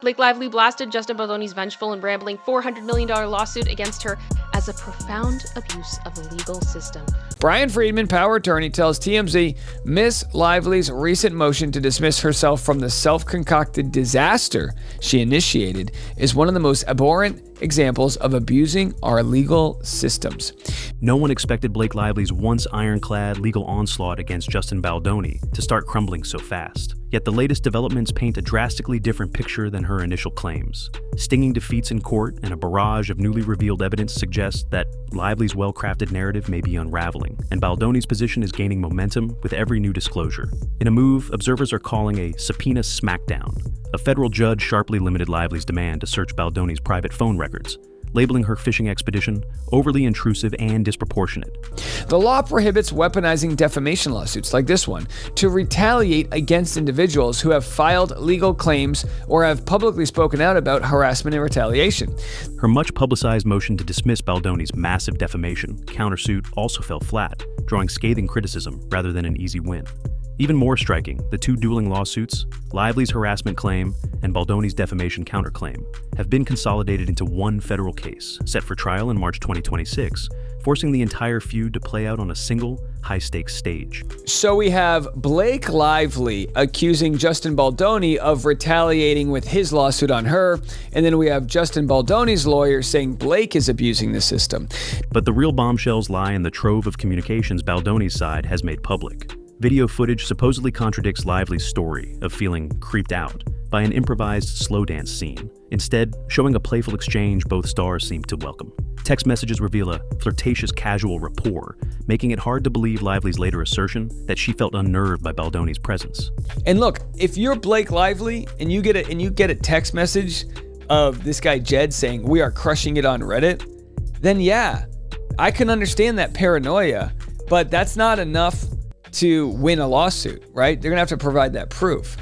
Blake Lively blasted Justin Baldoni's vengeful and rambling $400 million lawsuit against her as a profound abuse of the legal system. Brian Friedman, power attorney, tells TMZ Miss Lively's recent motion to dismiss herself from the self-concocted disaster she initiated is one of the most abhorrent examples of abusing our legal systems. No one expected Blake Lively's once ironclad legal onslaught against Justin Baldoni to start crumbling so fast. Yet the latest developments paint a drastically different picture than her initial claims. Stinging defeats in court and a barrage of newly revealed evidence suggest that Lively's well-crafted narrative may be unraveling, and Baldoni's position is gaining momentum with every new disclosure. In a move observers are calling a subpoena smackdown, a federal judge sharply limited Lively's demand to search Baldoni's private phone records, labeling her fishing expedition overly intrusive and disproportionate. The law prohibits weaponizing defamation lawsuits like this one to retaliate against individuals who have filed legal claims or have publicly spoken out about harassment and retaliation. Her much-publicized motion to dismiss Baldoni's massive defamation countersuit also fell flat, drawing scathing criticism rather than an easy win. Even more striking, the two dueling lawsuits, Lively's harassment claim and Baldoni's defamation counterclaim, have been consolidated into one federal case, set for trial in March 2026, forcing the entire feud to play out on a single, high-stakes stage. So we have Blake Lively accusing Justin Baldoni of retaliating with his lawsuit on her, and then we have Justin Baldoni's lawyer saying Blake is abusing the system. But the real bombshells lie in the trove of communications Baldoni's side has made public. Video footage supposedly contradicts Lively's story of feeling creeped out by an improvised slow dance scene, instead showing a playful exchange both stars seem to welcome. Text messages reveal a flirtatious casual rapport, making it hard to believe Lively's later assertion that she felt unnerved by Baldoni's presence. And look, if you're Blake Lively and you get a text message of this guy Jed saying we are crushing it on Reddit, then yeah, I can understand that paranoia, but that's not enough to win a lawsuit, right? They're gonna have to provide that proof.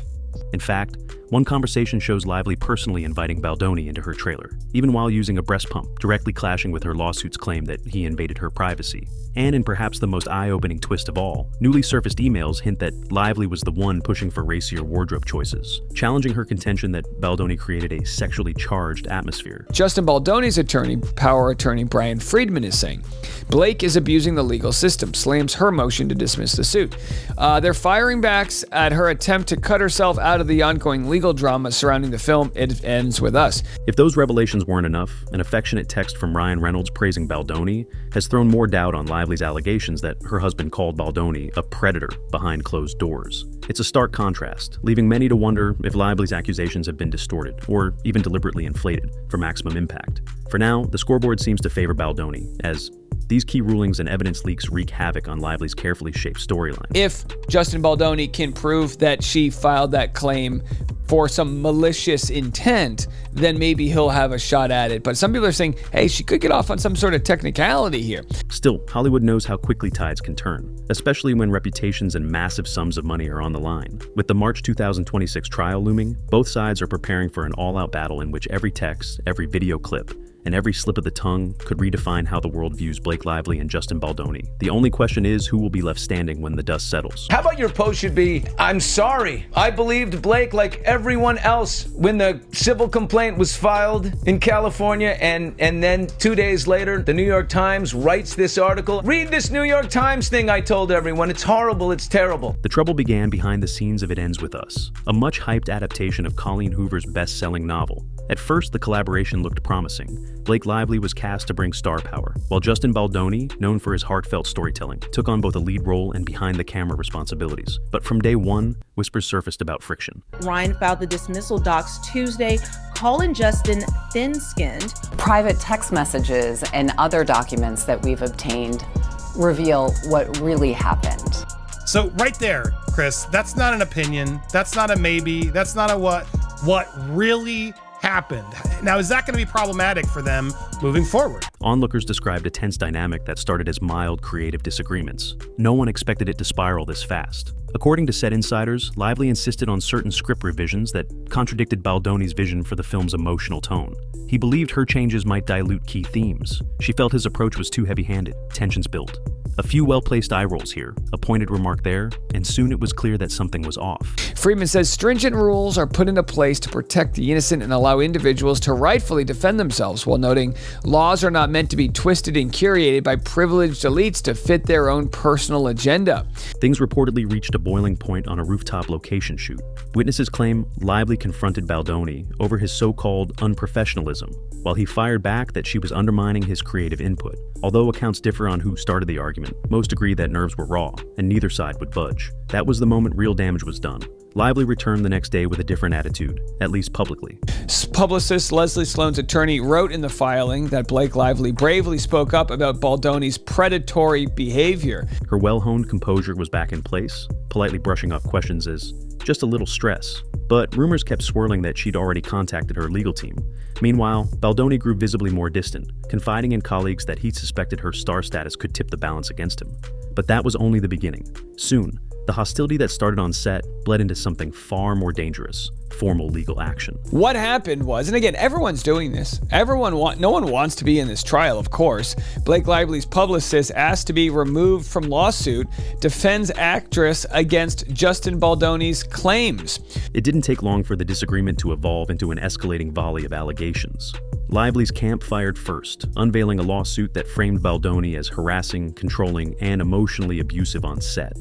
In fact, one conversation shows Lively personally inviting Baldoni into her trailer, even while using a breast pump, directly clashing with her lawsuit's claim that he invaded her privacy. And in perhaps the most eye-opening twist of all, newly surfaced emails hint that Lively was the one pushing for racier wardrobe choices, challenging her contention that Baldoni created a sexually charged atmosphere. Justin Baldoni's attorney, power attorney Brian Friedman, is saying Blake is abusing the legal system, slams her motion to dismiss the suit. They're firing backs at her attempt to cut herself out of the ongoing legal drama surrounding the film It Ends With Us. If those revelations weren't enough, an affectionate text from Ryan Reynolds praising Baldoni has thrown more doubt on Lively's allegations that her husband called Baldoni a predator behind closed doors. It's a stark contrast, leaving many to wonder if Lively's accusations have been distorted or even deliberately inflated for maximum impact. For now, the scoreboard seems to favor Baldoni, as these key rulings and evidence leaks wreak havoc on Lively's carefully shaped storyline. If Justin Baldoni can prove that she filed that claim for some malicious intent, then maybe he'll have a shot at it. But some people are saying, hey, she could get off on some sort of technicality here. Still, Hollywood knows how quickly tides can turn, especially when reputations and massive sums of money are on the line. With the March 2026 trial looming, both sides are preparing for an all-out battle in which every text, every video clip, and every slip of the tongue could redefine how the world views Blake Lively and Justin Baldoni. The only question is who will be left standing when the dust settles. How about your post should be, I'm sorry. I believed Blake like everyone else when the civil complaint was filed in California, and then 2 days later, the New York Times writes this article. Read this New York Times thing I told everyone. It's horrible, it's terrible. The trouble began behind the scenes of It Ends With Us, a much-hyped adaptation of Colleen Hoover's best-selling novel. At first, the collaboration looked promising. Blake Lively was cast to bring star power, while Justin Baldoni, known for his heartfelt storytelling, took on both a lead role and behind-the-camera responsibilities. But from day one, whispers surfaced about friction. Ryan filed the dismissal docs Tuesday, calling Justin thin-skinned. Private text messages and other documents that we've obtained reveal what really happened. So right there, Chris, that's not an opinion. That's not a maybe. That's not a what really happened. Now, is that going to be problematic for them moving forward? Onlookers described a tense dynamic that started as mild creative disagreements. No one expected it to spiral this fast. According to set insiders, Lively insisted on certain script revisions that contradicted Baldoni's vision for the film's emotional tone. He believed her changes might dilute key themes. She felt his approach was too heavy-handed. Tensions built. A few well-placed eye rolls here, a pointed remark there, and soon it was clear that something was off. Friedman says stringent rules are put into place to protect the innocent and allow individuals to rightfully defend themselves, while noting laws are not meant to be twisted and curated by privileged elites to fit their own personal agenda. Things reportedly reached a boiling point on a rooftop location shoot. Witnesses claim Lively confronted Baldoni over his so-called unprofessionalism, while he fired back that she was undermining his creative input. Although accounts differ on who started the argument, most agree that nerves were raw, and neither side would budge. That was the moment real damage was done. Lively returned the next day with a different attitude, at least publicly. Publicist Leslie Sloan's attorney wrote in the filing that Blake Lively bravely spoke up about Baldoni's predatory behavior. Her well-honed composure was back in place, politely brushing off questions as just a little stress. But rumors kept swirling that she'd already contacted her legal team. Meanwhile, Baldoni grew visibly more distant, confiding in colleagues that he suspected her star status could tip the balance against him. But that was only the beginning. Soon, the hostility that started on set bled into something far more dangerous: formal legal action. What happened was, and again, everyone's doing this. No one wants to be in this trial, of course. Blake Lively's publicist asked to be removed from lawsuit, defends actress against Justin Baldoni's claims. It didn't take long for the disagreement to evolve into an escalating volley of allegations. Lively's camp fired first, unveiling a lawsuit that framed Baldoni as harassing, controlling, and emotionally abusive on set.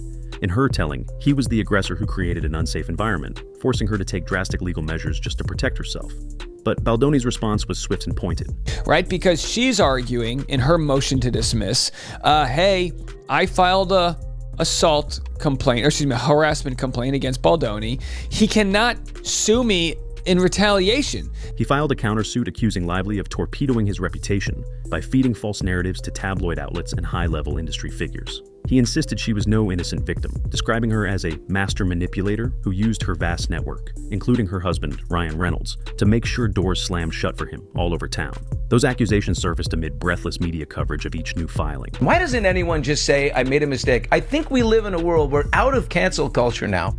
In her telling, he was the aggressor who created an unsafe environment, forcing her to take drastic legal measures just to protect herself. But Baldoni's response was swift and pointed. Right, because she's arguing in her motion to dismiss, hey, I filed a harassment complaint against Baldoni. He cannot sue me in retaliation. He filed a countersuit accusing Lively of torpedoing his reputation by feeding false narratives to tabloid outlets and high-level industry figures. He insisted she was no innocent victim, describing her as a master manipulator who used her vast network, including her husband, Ryan Reynolds, to make sure doors slammed shut for him all over town. Those accusations surfaced amid breathless media coverage of each new filing. Why doesn't anyone just say, I made a mistake? I think we live in a world, we're out of cancel culture now.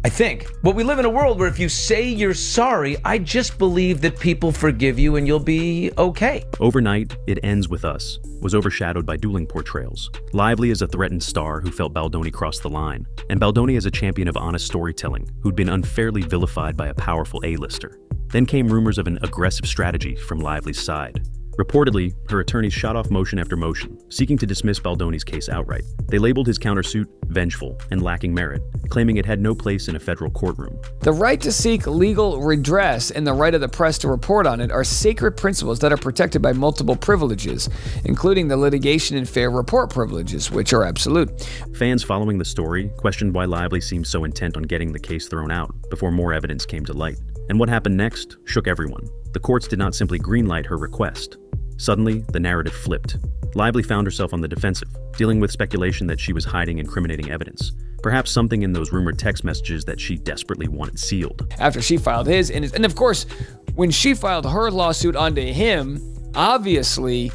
But we live in a world where if you say you're sorry, I just believe that people forgive you and you'll be okay. Overnight, It Ends With Us was overshadowed by dueling portrayals. Lively as a threatened star who felt Baldoni crossed the line, and Baldoni as a champion of honest storytelling who'd been unfairly vilified by a powerful A-lister. Then came rumors of an aggressive strategy from Lively's side. Reportedly, her attorneys shot off motion after motion, seeking to dismiss Baldoni's case outright. They labeled his countersuit vengeful and lacking merit, claiming it had no place in a federal courtroom. The right to seek legal redress and the right of the press to report on it are sacred principles that are protected by multiple privileges, including the litigation and fair report privileges, which are absolute. Fans following the story questioned why Lively seemed so intent on getting the case thrown out before more evidence came to light. And what happened next shook everyone. The courts did not simply greenlight her request. Suddenly, the narrative flipped. Lively found herself on the defensive, dealing with speculation that she was hiding incriminating evidence. Perhaps something in those rumored text messages that she desperately wanted sealed. After she filed his, and of course, when she filed her lawsuit onto him, obviously,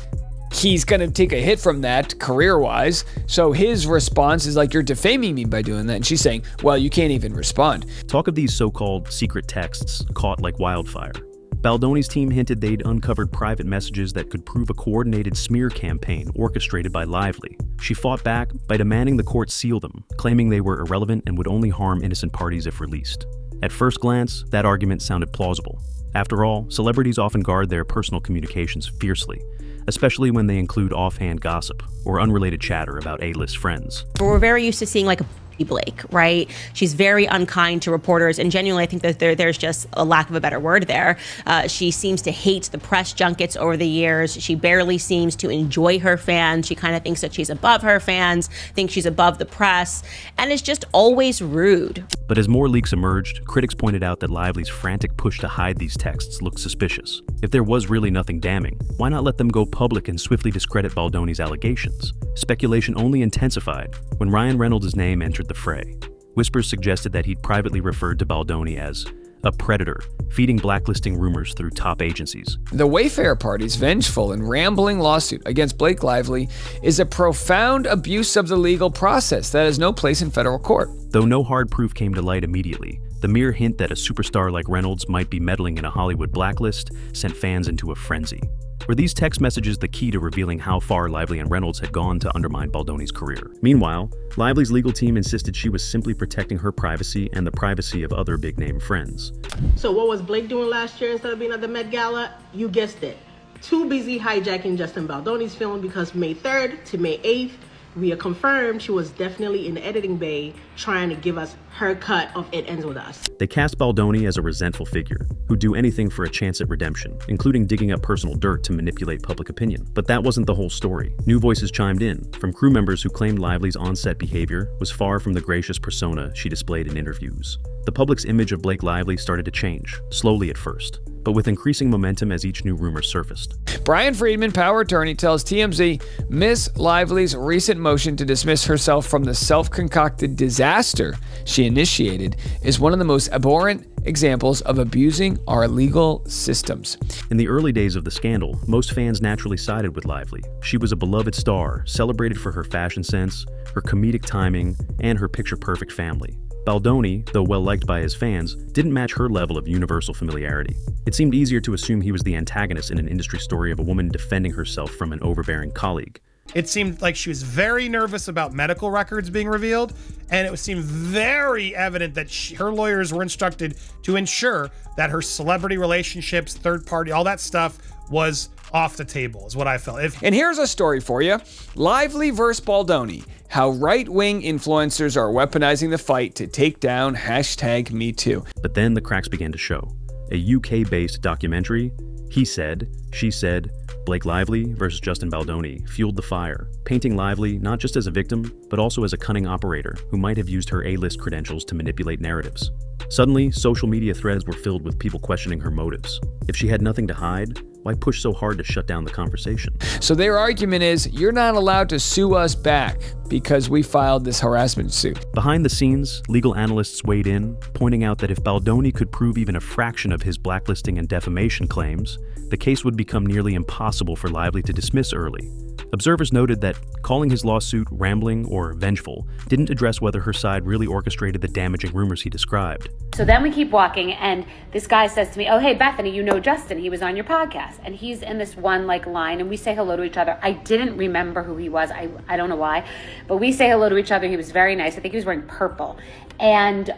he's going to take a hit from that career-wise. So his response is like, you're defaming me by doing that. And she's saying, well, you can't even respond. Talk of these so-called secret texts caught like wildfire. Baldoni's team hinted they'd uncovered private messages that could prove a coordinated smear campaign orchestrated by Lively. She fought back by demanding the court seal them, claiming they were irrelevant and would only harm innocent parties if released. At first glance, that argument sounded plausible. After all, celebrities often guard their personal communications fiercely, especially when they include offhand gossip or unrelated chatter about A-list friends. We're very used to seeing like a Blake, right? She's very unkind to reporters, and genuinely I think that there's just a lack of a better word there. She seems to hate the press junkets over the years. She barely seems to enjoy her fans. She kind of thinks that she's above her fans, thinks she's above the press, and is just always rude. But as more leaks emerged, critics pointed out that Lively's frantic push to hide these texts looked suspicious. If there was really nothing damning, why not let them go public and swiftly discredit Baldoni's allegations? Speculation only intensified when Ryan Reynolds' name entered the fray. Whispers suggested that he'd privately referred to Baldoni as a predator, feeding blacklisting rumors through top agencies. The Wayfair Party's vengeful and rambling lawsuit against Blake Lively is a profound abuse of the legal process that has no place in federal court. Though no hard proof came to light immediately, The mere hint that a superstar like Reynolds might be meddling in a Hollywood blacklist sent fans into a frenzy. Were these text messages the key to revealing how far Lively and Reynolds had gone to undermine Baldoni's career? Meanwhile, Lively's legal team insisted she was simply protecting her privacy and the privacy of other big-name friends. So what was Blake doing last year instead of being at the Met Gala? You guessed it. Too busy hijacking Justin Baldoni's film, because May 3rd to May 8th, we are confirmed she was definitely in the editing bay trying to give us her cut of It Ends With Us. They cast Baldoni as a resentful figure who'd do anything for a chance at redemption, including digging up personal dirt to manipulate public opinion. But that wasn't the whole story. New voices chimed in, from crew members who claimed Lively's on-set behavior was far from the gracious persona she displayed in interviews. The public's image of Blake Lively started to change, slowly at first, but with increasing momentum as each new rumor surfaced. Brian Friedman, power attorney, tells TMZ Miss Lively's recent motion to dismiss herself from the self-concocted disaster she initiated is one of the most abhorrent examples of abusing our legal systems. In the early days of the scandal, most fans naturally sided with Lively. She was a beloved star, celebrated for her fashion sense, her comedic timing, and her picture-perfect family. Baldoni, though well-liked by his fans, didn't match her level of universal familiarity. It seemed easier to assume he was the antagonist in an industry story of a woman defending herself from an overbearing colleague. It seemed like she was very nervous about medical records being revealed, and it seemed very evident that her lawyers were instructed to ensure that her celebrity relationships, third party, all that stuff was off the table, is what I felt. And here's a story for you. Lively versus Baldoni. How right-wing influencers are weaponizing the fight to take down #MeToo. But then the cracks began to show. A UK-based documentary, He Said, She Said, Blake Lively versus Justin Baldoni, fueled the fire, painting Lively not just as a victim, but also as a cunning operator who might have used her A-list credentials to manipulate narratives. Suddenly, social media threads were filled with people questioning her motives. If she had nothing to hide, why push so hard to shut down the conversation? So their argument is, you're not allowed to sue us back because we filed this harassment suit. Behind the scenes, legal analysts weighed in, pointing out that if Baldoni could prove even a fraction of his blacklisting and defamation claims, the case would become nearly impossible for Lively to dismiss early. Observers noted that calling his lawsuit rambling or vengeful didn't address whether her side really orchestrated the damaging rumors he described. So then we keep walking, and this guy says to me, "Oh, hey, Bethany, you know Justin. He was on your podcast." And he's in this one line, and we say hello to each other. I didn't remember who he was. I don't know why. But we say hello to each other. He was very nice. I think he was wearing purple. And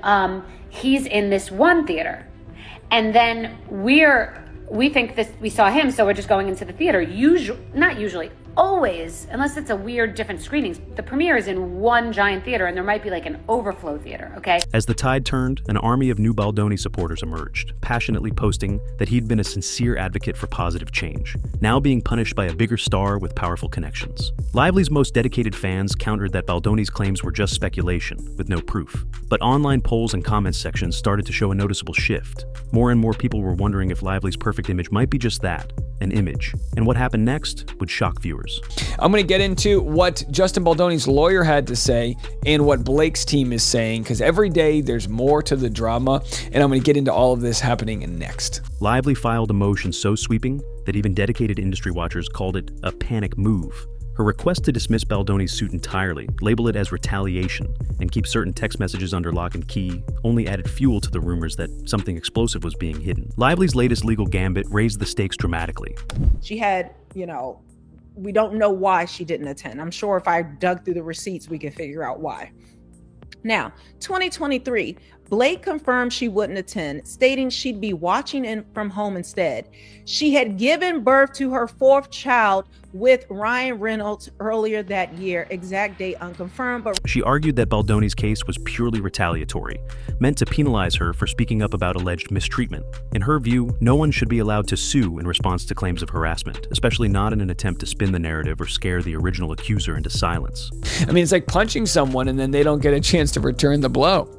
he's in this one theater. And then we think this, we saw him, so we're just going into the theater. Not usually, always, unless it's a weird different screenings, the premiere is in one giant theater, and there might be like an overflow theater, okay? As the tide turned, an army of new Baldoni supporters emerged, passionately posting that he'd been a sincere advocate for positive change, now being punished by a bigger star with powerful connections. Lively's most dedicated fans countered that Baldoni's claims were just speculation, with no proof. But online polls and comments sections started to show a noticeable shift. More and more people were wondering if Lively's perfect image might be just that, an image. And what happened next would shock viewers. I'm going to get into what Justin Baldoni's lawyer had to say and what Blake's team is saying, because every day there's more to the drama, and I'm going to get into all of this happening next. Lively filed a motion so sweeping that even dedicated industry watchers called it a panic move. Her request to dismiss Baldoni's suit entirely, label it as retaliation, and keep certain text messages under lock and key only added fuel to the rumors that something explosive was being hidden. Lively's latest legal gambit raised the stakes dramatically. She had, we don't know why she didn't attend. I'm sure if I dug through the receipts, we could figure out why. Now, 2023, Blake confirmed she wouldn't attend, stating she'd be watching from home instead. She had given birth to her fourth child with Ryan Reynolds earlier that year, exact date unconfirmed. But she argued that Baldoni's case was purely retaliatory, meant to penalize her for speaking up about alleged mistreatment. In her view, no one should be allowed to sue in response to claims of harassment, especially not in an attempt to spin the narrative or scare the original accuser into silence. I mean, it's like punching someone and then they don't get a chance to return the blow.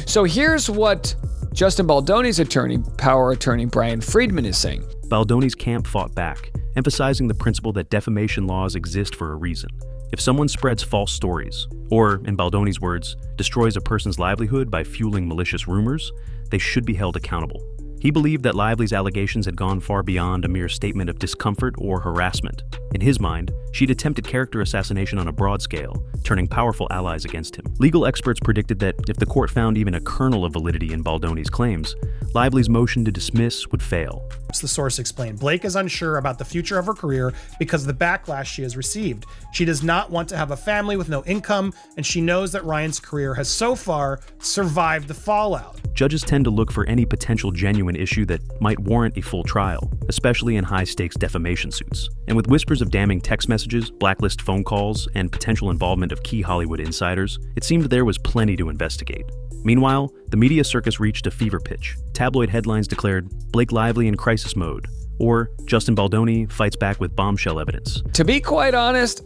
So here's what Justin Baldoni's attorney, power attorney Brian Friedman, is saying. Baldoni's camp fought back, emphasizing the principle that defamation laws exist for a reason. If someone spreads false stories, or, in Baldoni's words, destroys a person's livelihood by fueling malicious rumors, they should be held accountable. He believed that Lively's allegations had gone far beyond a mere statement of discomfort or harassment. In his mind, she'd attempted character assassination on a broad scale, turning powerful allies against him. Legal experts predicted that if the court found even a kernel of validity in Baldoni's claims, Lively's motion to dismiss would fail. The source explained, Blake is unsure about the future of her career because of the backlash she has received. She does not want to have a family with no income, and she knows that Ryan's career has so far survived the fallout. Judges tend to look for any potential genuine issue that might warrant a full trial, especially in high-stakes defamation suits. And with whispers of damning text messages, blacklist phone calls, and potential involvement of key Hollywood insiders, it seemed there was plenty to investigate. Meanwhile, the media circus reached a fever pitch. Tabloid headlines declared Blake Lively in crisis mode, or Justin Baldoni fights back with bombshell evidence. To be quite honest,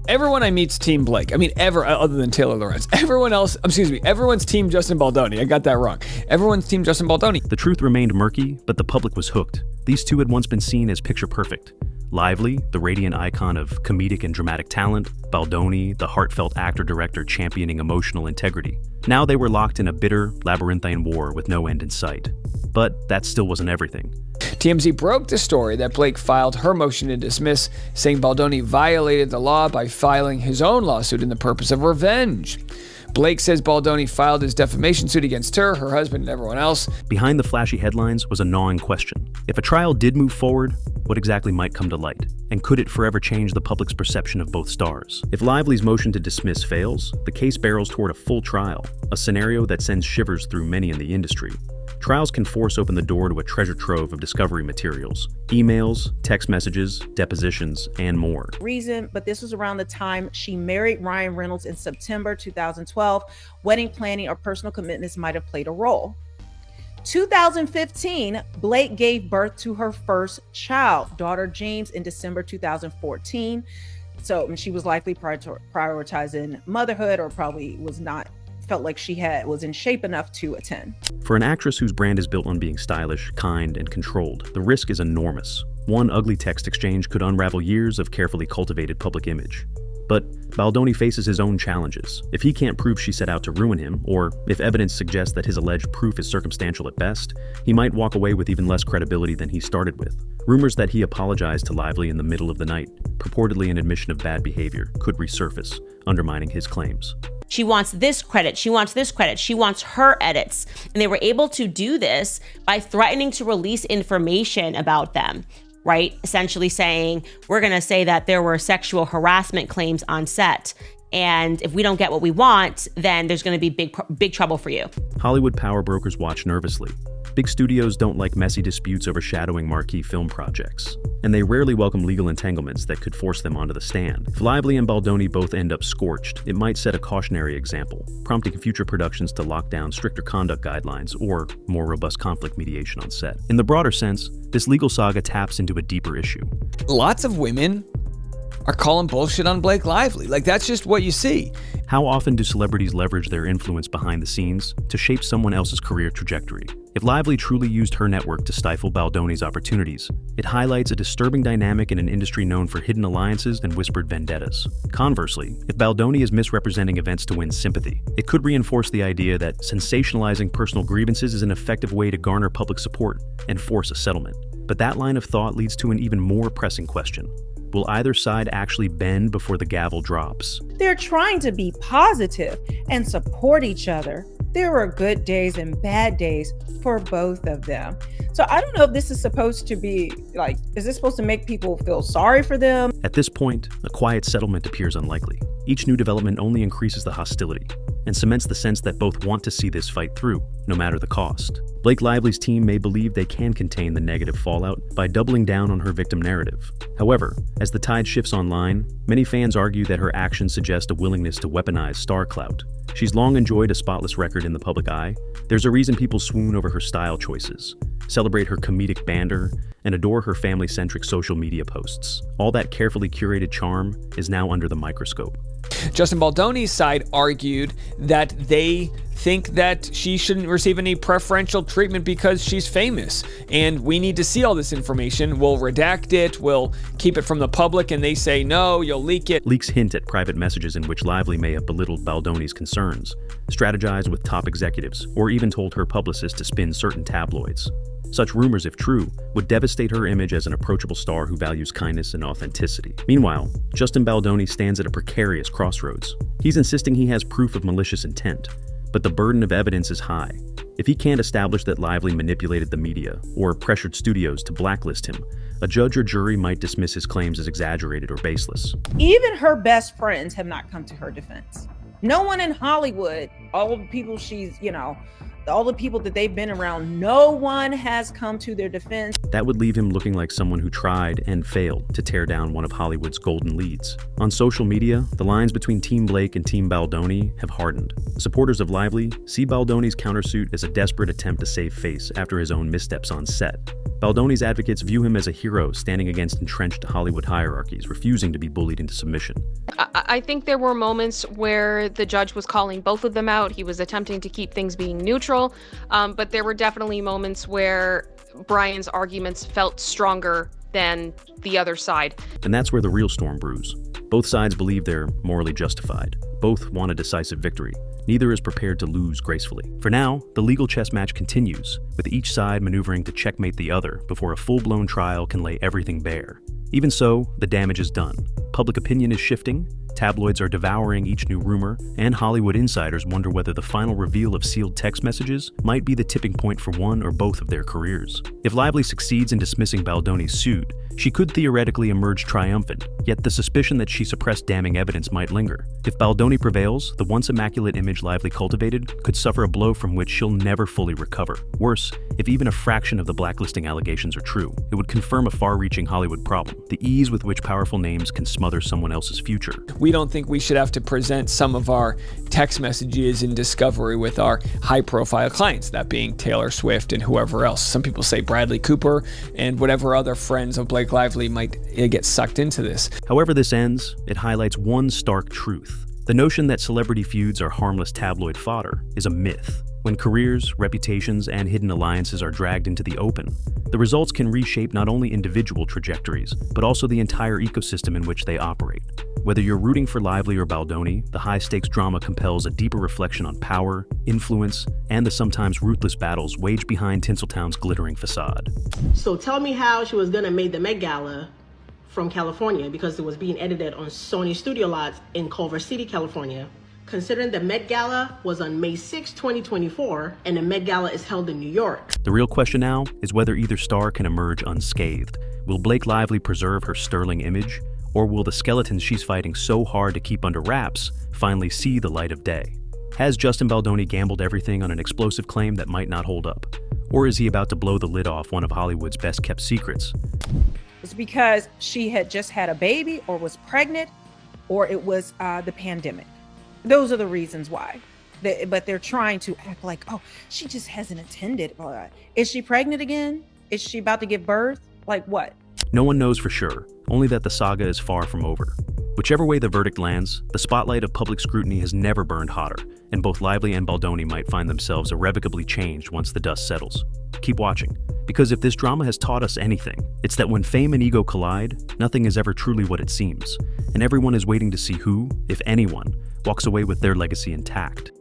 everyone I meet's Team Blake. I mean, other than Taylor Lorenz. Everyone's Team Justin Baldoni. I got that wrong. Everyone's Team Justin Baldoni. The truth remained murky, but the public was hooked. These two had once been seen as picture perfect. Lively, the radiant icon of comedic and dramatic talent, Baldoni, the heartfelt actor-director championing emotional integrity. Now they were locked in a bitter, labyrinthine war with no end in sight. But that still wasn't everything. TMZ broke the story that Blake filed her motion to dismiss, saying Baldoni violated the law by filing his own lawsuit in the purpose of revenge. Blake says Baldoni filed his defamation suit against her, her husband, and everyone else. Behind the flashy headlines was a gnawing question. If a trial did move forward, what exactly might come to light? And could it forever change the public's perception of both stars? If Lively's motion to dismiss fails, the case barrels toward a full trial, a scenario that sends shivers through many in the industry. Trials can force open the door to a treasure trove of discovery materials, emails, text messages, depositions, and more. But this was around the time she married Ryan Reynolds in September 2012. Wedding planning or personal commitments might have played a role. 2015, Blake gave birth to her first child, daughter James, in December 2014. So she was likely prioritizing motherhood, or probably felt like she was in shape enough to attend. For an actress whose brand is built on being stylish, kind, and controlled, the risk is enormous. One ugly text exchange could unravel years of carefully cultivated public image. But Baldoni faces his own challenges. If he can't prove she set out to ruin him, or if evidence suggests that his alleged proof is circumstantial at best, he might walk away with even less credibility than he started with. Rumors that he apologized to Lively in the middle of the night, purportedly an admission of bad behavior, could resurface, undermining his claims. She wants this credit. She wants this credit. She wants her edits. And they were able to do this by threatening to release information about them, right? Essentially saying, we're going to say that there were sexual harassment claims on set. And if we don't get what we want, then there's going to be big trouble for you. Hollywood power brokers watch nervously. Big studios don't like messy disputes overshadowing marquee film projects, and they rarely welcome legal entanglements that could force them onto the stand. If Lively and Baldoni both end up scorched, it might set a cautionary example, prompting future productions to lock down stricter conduct guidelines or more robust conflict mediation on set. In the broader sense, this legal saga taps into a deeper issue. Lots of women are calling bullshit on Blake Lively. Like, that's just what you see. How often do celebrities leverage their influence behind the scenes to shape someone else's career trajectory? If Lively truly used her network to stifle Baldoni's opportunities, it highlights a disturbing dynamic in an industry known for hidden alliances and whispered vendettas. Conversely, if Baldoni is misrepresenting events to win sympathy, it could reinforce the idea that sensationalizing personal grievances is an effective way to garner public support and force a settlement. But that line of thought leads to an even more pressing question. Will either side actually bend before the gavel drops? They're trying to be positive and support each other. There are good days and bad days for both of them. So I don't know if this is supposed to be like, is this supposed to make people feel sorry for them? At this point, a quiet settlement appears unlikely. Each new development only increases the hostility and cements the sense that both want to see this fight through, no matter the cost. Blake Lively's team may believe they can contain the negative fallout by doubling down on her victim narrative. However, as the tide shifts online, many fans argue that her actions suggest a willingness to weaponize star clout. She's long enjoyed a spotless record in the public eye. There's a reason people swoon over her style choices, celebrate her comedic banter, and adore her family-centric social media posts. All that carefully curated charm is now under the microscope. Justin Baldoni's side argued that they think that she shouldn't receive any preferential treatment because she's famous, and we need to see all this information. We'll redact it, we'll keep it from the public, and they say, no, you'll leak it. Leaks hint at private messages in which Lively may have belittled Baldoni's concerns, strategized with top executives, or even told her publicist to spin certain tabloids. Such rumors, if true, would devastate her image as an approachable star who values kindness and authenticity. Meanwhile, Justin Baldoni stands at a precarious crossroads. He's insisting he has proof of malicious intent, but the burden of evidence is high. If he can't establish that Lively manipulated the media or pressured studios to blacklist him, a judge or jury might dismiss his claims as exaggerated or baseless. Even her best friends have not come to her defense. No one in Hollywood, all the people all the people that they've been around, no one has come to their defense. That would leave him looking like someone who tried and failed to tear down one of Hollywood's golden leads. On social media, the lines between Team Blake and Team Baldoni have hardened. Supporters of Lively see Baldoni's countersuit as a desperate attempt to save face after his own missteps on set. Baldoni's advocates view him as a hero standing against entrenched Hollywood hierarchies, refusing to be bullied into submission. I think there were moments where the judge was calling both of them out. He was attempting to keep things being neutral, but there were definitely moments where Brian's arguments felt stronger than the other side. And that's where the real storm brews. Both sides believe they're morally justified. Both want a decisive victory. Neither is prepared to lose gracefully. For now, the legal chess match continues, with each side maneuvering to checkmate the other before a full-blown trial can lay everything bare. Even so, the damage is done. Public opinion is shifting, tabloids are devouring each new rumor, and Hollywood insiders wonder whether the final reveal of sealed text messages might be the tipping point for one or both of their careers. If Lively succeeds in dismissing Baldoni's suit, she could theoretically emerge triumphant, yet the suspicion that she suppressed damning evidence might linger. If Baldoni prevails, the once immaculate image Lively cultivated could suffer a blow from which she'll never fully recover. Worse, if even a fraction of the blacklisting allegations are true, it would confirm a far-reaching Hollywood problem: the ease with which powerful names can smother someone else's future. We don't think we should have to present some of our text messages in discovery with our high-profile clients, that being Taylor Swift and whoever else. Some people say Bradley Cooper and whatever other friends of Blake Lively might get sucked into this. However this ends, it highlights one stark truth. The notion that celebrity feuds are harmless tabloid fodder is a myth. When careers, reputations, and hidden alliances are dragged into the open, the results can reshape not only individual trajectories, but also the entire ecosystem in which they operate. Whether you're rooting for Lively or Baldoni, the high-stakes drama compels a deeper reflection on power, influence, and the sometimes ruthless battles waged behind Tinseltown's glittering facade. So tell me how she was gonna make the Met Gala from California, because it was being edited on Sony studio lots in Culver City, California. Considering the Met Gala was on May 6, 2024, and the Met Gala is held in New York. The real question now is whether either star can emerge unscathed. Will Blake Lively preserve her sterling image, or will the skeletons she's fighting so hard to keep under wraps finally see the light of day? Has Justin Baldoni gambled everything on an explosive claim that might not hold up? Or is he about to blow the lid off one of Hollywood's best-kept secrets? It's because she had just had a baby or was pregnant, or it was the pandemic. Those are the reasons why. But they're trying to act like, oh, she just hasn't attended. Is she pregnant again? Is she about to give birth? Like what? No one knows for sure, only that the saga is far from over. Whichever way the verdict lands, the spotlight of public scrutiny has never burned hotter, and both Lively and Baldoni might find themselves irrevocably changed once the dust settles. Keep watching, because if this drama has taught us anything, it's that when fame and ego collide, nothing is ever truly what it seems, and everyone is waiting to see who, if anyone, walks away with their legacy intact.